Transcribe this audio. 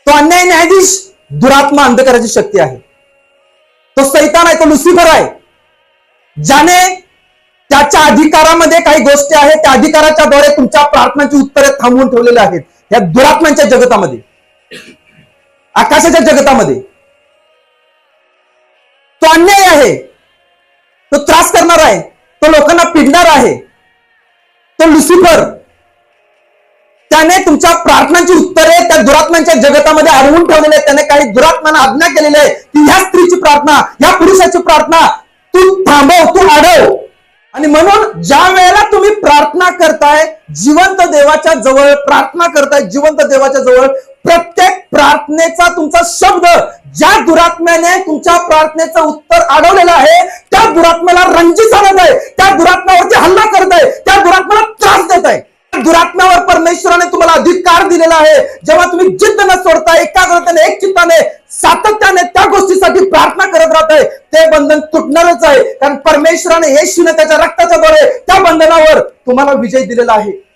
तो अन्याय न्यायाधीश दुरात्मा अंधकाराची शक्ती आहे, तो सैतान आहे, तो लुसिफर आहे, ज्याने त्याच्या अधिकारामध्ये काही गोष्टी आहेत, त्या अधिकाराच्या द्वारे तुमच्या प्रार्थनांची उत्तरे थांबवून ठेवलेले आहेत या दुरात्म्यांच्या जगतामध्ये, आकाशाच्या जगतामध्ये. तो अन्याय आहे, तो त्रास करणार आहे, तो लोकांना पिडणार आहे, तो लुसिफर. त्याने तुमच्या प्रार्थनांची उत्तरे त्या दुरात्म्यांच्या जगतामध्ये अडवून ठेवलेले आहेत. त्याने काही दुरात्म्यांना आज्ञा केलेली आहे की ह्या स्त्रीची प्रार्थना, या पुरुषाची प्रार्थना तू थांबव, तू अडव. आणि म्हणून ज्या वेळेला तुम्ही प्रार्थना करताय, जिवंत देवाच्या जवळ प्रार्थना करताय, जिवंत देवाच्या जवळ, प्रत्येक प्रार्थनेचा तुमचा शब्द ज्या दुरात्म्याने तुमच्या प्रार्थनेचं उत्तर अडवलेलं आहे त्या दुरात्म्याला रंजित आणत आहे, त्या दुरात्म्यावरती हल्ला करत आहे, त्या दुरात्म्याला त्रास देत आहे. दुरात्म्यावर परमेश्वराने तुम्हाला अधिकार दिलेला आहे. जेव्हा तुम्ही जिद्द न सोडता एकाग्रतेने, एक चित्ताने, सातत्याने त्या गोष्टीसाठी प्रार्थना करत राहताय, ते बंधन तुटणारच आहे. कारण परमेश्वराने येशूने त्याच्या रक्ताच्या द्वारे त्या बंधनावर तुम्हाला विजय दिलेला आहे.